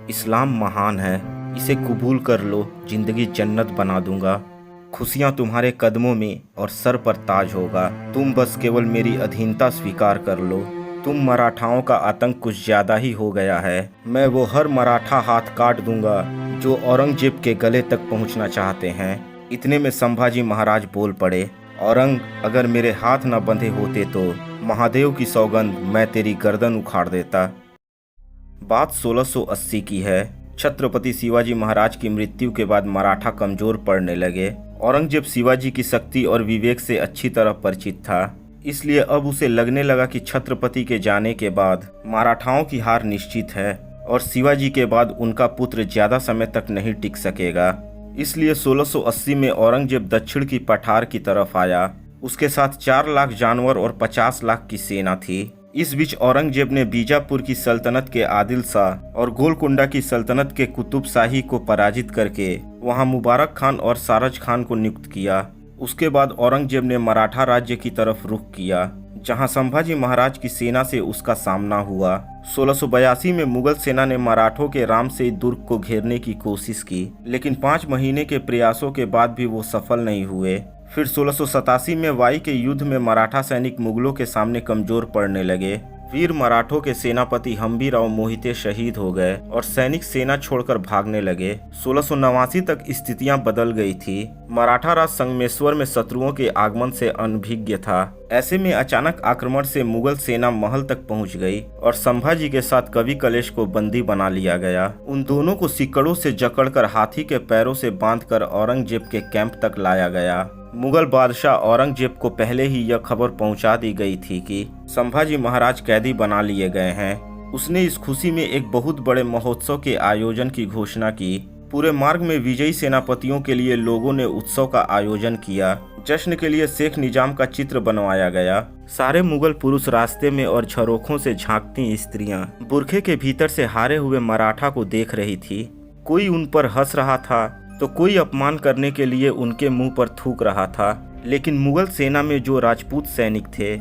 इस्लाम महान है, इसे कबूल कर लो, जिंदगी जन्नत बना दूंगा। खुशियाँ तुम्हारे कदमों में और सर पर ताज होगा। तुम बस केवल मेरी अधीनता स्वीकार कर लो। तुम मराठाओं का आतंक कुछ ज़्यादा ही हो गया है। मैं वो हर मराठा हाथ काट दूंगा जो औरंगजेब के गले तक पहुंचना चाहते हैं। इतने में संभाजी महाराज बोल पड़े, औरंग, अगर मेरे हाथ न बंधे होते तो महादेव की सौगंध मैं तेरी गर्दन उखाड़ देता। बात 1680 की है। छत्रपति शिवाजी महाराज की मृत्यु के बाद मराठा कमजोर पड़ने लगे। औरंगजेब शिवाजी की शक्ति और विवेक से अच्छी तरह परिचित था, इसलिए अब उसे लगने लगा कि छत्रपति के जाने के बाद मराठाओं की हार निश्चित है और शिवाजी के बाद उनका पुत्र ज्यादा समय तक नहीं टिक सकेगा। इसलिए 1680 में औरंगजेब दक्षिण की पठार की तरफ आया। उसके साथ 4 लाख जानवर और 50 लाख की सेना थी। इस बीच औरंगजेब ने बीजापुर की सल्तनत के आदिल शाह और गोलकुंडा की सल्तनत के कुतुब शाही को पराजित करके वहां मुबारक खान और सारज खान को नियुक्त किया। उसके बाद औरंगजेब ने मराठा राज्य की तरफ रुख किया, जहां संभाजी महाराज की सेना से उसका सामना हुआ। 1682 में मुगल सेना ने मराठों के रामसेई दुर्ग को घेरने की कोशिश की, लेकिन 5 महीने के प्रयासों के बाद भी वो सफल नहीं हुए। फिर 1687 में वाई के युद्ध में मराठा सैनिक मुगलों के सामने कमजोर पड़ने लगे। वीर मराठों के सेनापति हम्बीराव मोहिते शहीद हो गए और सैनिक सेना छोड़कर भागने लगे। 1689 तक स्थितियां बदल गई थी। मराठा राज संगमेश्वर में शत्रुओं के आगमन से अनभिज्ञ था। ऐसे में अचानक आक्रमण से मुगल सेना महल तक पहुंच गई और संभाजी के साथ कवि कलेश को बंदी बना लिया गया। उन दोनों को सिकड़ों से जकड़कर हाथी के पैरों से बांधकर औरंगजेब के कैंप तक लाया गया। मुगल बादशाह औरंगजेब को पहले ही यह खबर पहुंचा दी गई थी कि संभाजी महाराज कैदी बना लिए गए हैं। उसने इस खुशी में एक बहुत बड़े महोत्सव के आयोजन की घोषणा की। पूरे मार्ग में विजयी सेनापतियों के लिए लोगों ने उत्सव का आयोजन किया। जश्न के लिए शेख निजाम का चित्र बनवाया गया। सारे मुगल पुरुष रास्ते में और झरोखों से झांकती स्त्रियां बुरखे के भीतर से हारे हुए मराठा को देख रही थी। कोई उन पर हंस रहा था तो कोई अपमान करने के लिए उनके मुंह पर थूक रहा था। लेकिन मुगल सेना में जो राजपूत सैनिक थे,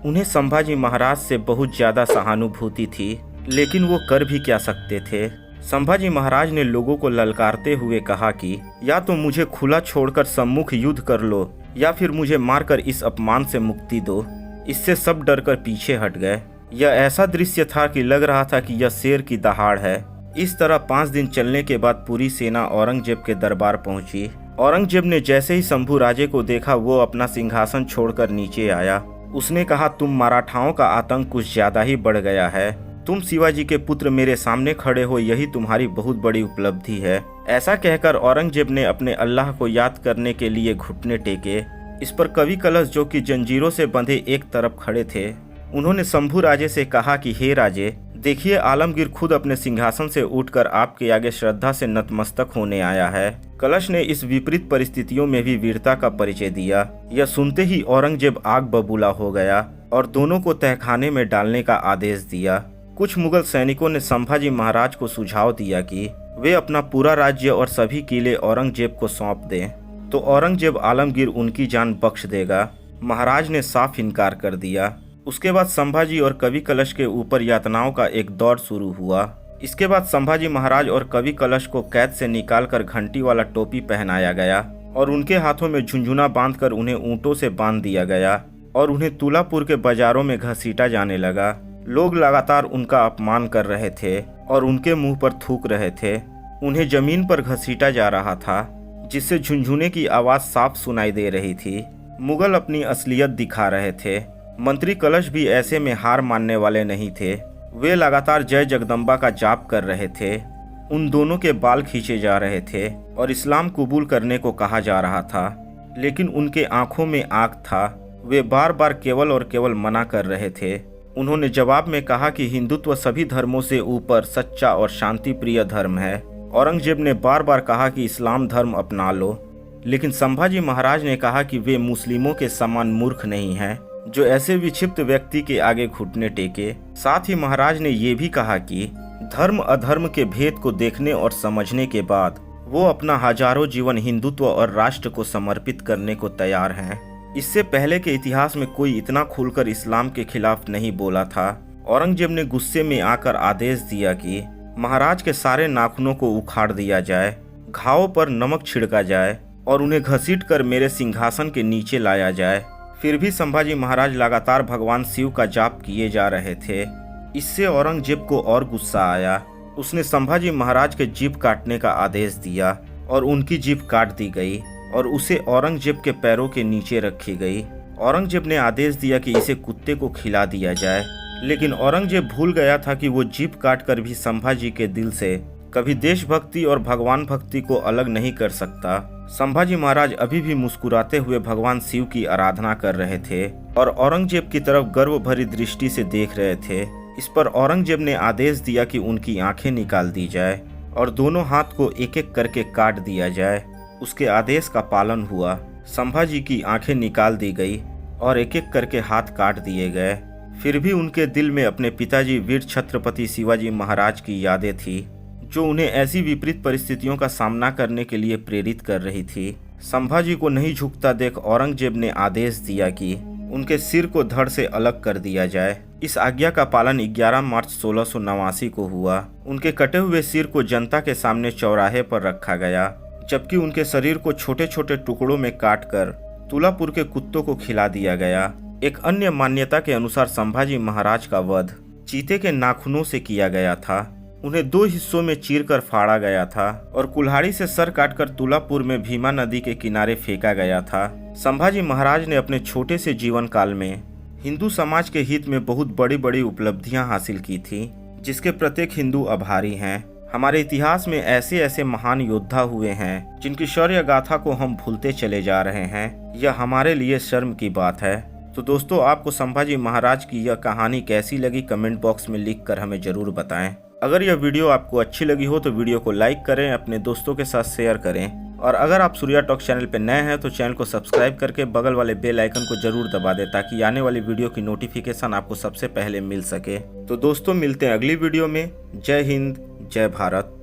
उन्हें संभाजी महाराज से बहुत ज्यादा सहानुभूति थी, लेकिन वो कर भी क्या सकते थे। संभाजी महाराज ने लोगों को ललकारते हुए कहा कि या तो मुझे खुला छोड़कर सम्मुख युद्ध कर लो या फिर मुझे मारकर इस अपमान से मुक्ति दो। इससे सब डरकर पीछे हट गए। यह ऐसा दृश्य था कि लग रहा था कि यह शेर की दहाड़ है। इस तरह 5 दिन चलने के बाद पूरी सेना औरंगजेब के दरबार पहुंची। औरंगजेब ने जैसे ही शंभू राजे को देखा, वो अपना सिंहासन छोड़कर नीचे आया। उसने कहा, तुम मराठाओं का आतंक कुछ ज्यादा ही बढ़ गया है। तुम शिवाजी के पुत्र मेरे सामने खड़े हो, यही तुम्हारी बहुत बड़ी उपलब्धि है। ऐसा कहकर औरंगजेब ने अपने अल्लाह को याद करने के लिए घुटने टेके। इस पर कवि कलश, जो कि जंजीरों से बंधे एक तरफ खड़े थे, उन्होंने शंभू राजे से कहा कि हे राजे, देखिए आलमगीर खुद अपने सिंहासन से उठकर आपके आगे श्रद्धा से नतमस्तक होने आया है। कलश ने इस विपरीत परिस्थितियों में भी वीरता का परिचय दिया। यह सुनते ही औरंगजेब आग बबूला हो गया और दोनों को तहखाने में डालने का आदेश दिया। कुछ मुगल सैनिकों ने संभाजी महाराज को सुझाव दिया कि वे अपना पूरा राज्य और सभी किले औरंगजेब को सौंप दें, तो औरंगजेब आलमगीर उनकी जान बख्श देगा। महाराज ने साफ इनकार कर दिया। उसके बाद संभाजी और कवि कलश के ऊपर यातनाओं का एक दौर शुरू हुआ। इसके बाद संभाजी महाराज और कवि कलश को कैद से निकालकर घंटी वाला टोपी पहनाया गया और उनके हाथों में झुंझुना बांधकर उन्हें ऊंटों से बांध दिया गया और उन्हें तुलापुर के बाजारों में घसीटा जाने लगा। लोग लगातार उनका अपमान कर रहे थे और उनके मुंह पर थूक रहे थे। उन्हें जमीन पर घसीटा जा रहा था, जिससे झुंझुने की आवाज साफ सुनाई दे रही थी। मुगल अपनी असलियत दिखा रहे थे। मंत्री कलश भी ऐसे में हार मानने वाले नहीं थे। वे लगातार जय जगदम्बा का जाप कर रहे थे। उन दोनों के बाल खींचे जा रहे थे और इस्लाम कबूल करने को कहा जा रहा था, लेकिन उनके आंखों में आग था। वे बार बार केवल और केवल मना कर रहे थे। उन्होंने जवाब में कहा कि हिंदुत्व सभी धर्मों से ऊपर सच्चा और शांति प्रिय धर्म है। औरंगजेब ने बार बार कहा कि इस्लाम धर्म अपना लो, लेकिन संभाजी महाराज ने कहा कि वे मुस्लिमों के समान मूर्ख नहीं हैं जो ऐसे विक्षिप्त व्यक्ति के आगे घुटने टेके। साथ ही महाराज ने ये भी कहा कि धर्म अधर्म के भेद को देखने और समझने के बाद वो अपना हजारों जीवन हिंदुत्व और राष्ट्र को समर्पित करने को तैयार हैं। इससे पहले के इतिहास में कोई इतना खुलकर इस्लाम के खिलाफ नहीं बोला था। औरंगजेब ने गुस्से में आकर आदेश दिया कि महाराज के सारे नाखूनों को उखाड़ दिया जाए, घावों पर नमक छिड़का जाए और उन्हें घसीटकर मेरे सिंहासन के नीचे लाया जाए। फिर भी संभाजी महाराज लगातार भगवान शिव का जाप किए जा रहे थे। इससे औरंगजेब को और गुस्सा आया। उसने संभाजी महाराज के जीभ काटने का आदेश दिया और उनकी जीभ काट दी गई और उसे औरंगजेब के पैरों के नीचे रखी गई। औरंगजेब ने आदेश दिया कि इसे कुत्ते को खिला दिया जाए, लेकिन औरंगजेब भूल गया था कि वो जीभ काट कर भी संभाजी के दिल से कभी देशभक्ति और भगवान भक्ति को अलग नहीं कर सकता। संभाजी महाराज अभी भी मुस्कुराते हुए भगवान शिव की आराधना कर रहे थे और औरंगजेब की तरफ गर्व भरी दृष्टि से देख रहे थे। इस पर औरंगजेब ने आदेश दिया कि उनकी आंखें निकाल दी जाए और दोनों हाथ को एक एक करके काट दिया जाए। उसके आदेश का पालन हुआ। संभाजी की आंखें निकाल दी गई और एक एक करके हाथ काट दिए गए। फिर भी उनके दिल में अपने पिताजी वीर छत्रपति शिवाजी महाराज की यादें थी, जो उन्हें ऐसी विपरीत परिस्थितियों का सामना करने के लिए प्रेरित कर रही थी। संभाजी को नहीं झुकता देख औरंगजेब ने आदेश दिया कि उनके सिर को धड़ से अलग कर दिया जाए। इस आज्ञा का पालन 11 मार्च 1689 को हुआ। उनके कटे हुए सिर को जनता के सामने चौराहे पर रखा गया, जबकि उनके शरीर को छोटे छोटे टुकड़ों में काटकर तुलापुर के कुत्तों को खिला दिया गया। एक अन्य मान्यता के अनुसार संभाजी महाराज का वध चीते के नाखूनों से किया गया था। उन्हें 2 हिस्सों में चीरकर फाड़ा गया था और कुल्हाड़ी से सर काटकर तुलापुर में भीमा नदी के किनारे फेंका गया था। संभाजी महाराज ने अपने छोटे से जीवन काल में हिंदू समाज के हित में बहुत बड़ी बड़ी उपलब्धियां हासिल की थी, जिसके प्रत्येक हिंदू आभारी हैं। हमारे इतिहास में ऐसे ऐसे महान योद्धा हुए हैं जिनकी शौर्य गाथा को हम भूलते चले जा रहे हैं। यह हमारे लिए शर्म की बात है। तो दोस्तों, आपको संभाजी महाराज की यह कहानी कैसी लगी कमेंट बॉक्स में लिख कर हमें जरूर बताएं। अगर यह वीडियो आपको अच्छी लगी हो तो वीडियो को लाइक करें, अपने दोस्तों के साथ शेयर करें और अगर आप सूर्या टॉक चैनल पर नए हैं तो चैनल को सब्सक्राइब करके बगल वाले बेल आइकन को जरूर दबा दें, ताकि आने वाली वीडियो की नोटिफिकेशन आपको सबसे पहले मिल सके। तो दोस्तों, मिलते हैं अगली वीडियो में। जय हिंद, जय भारत।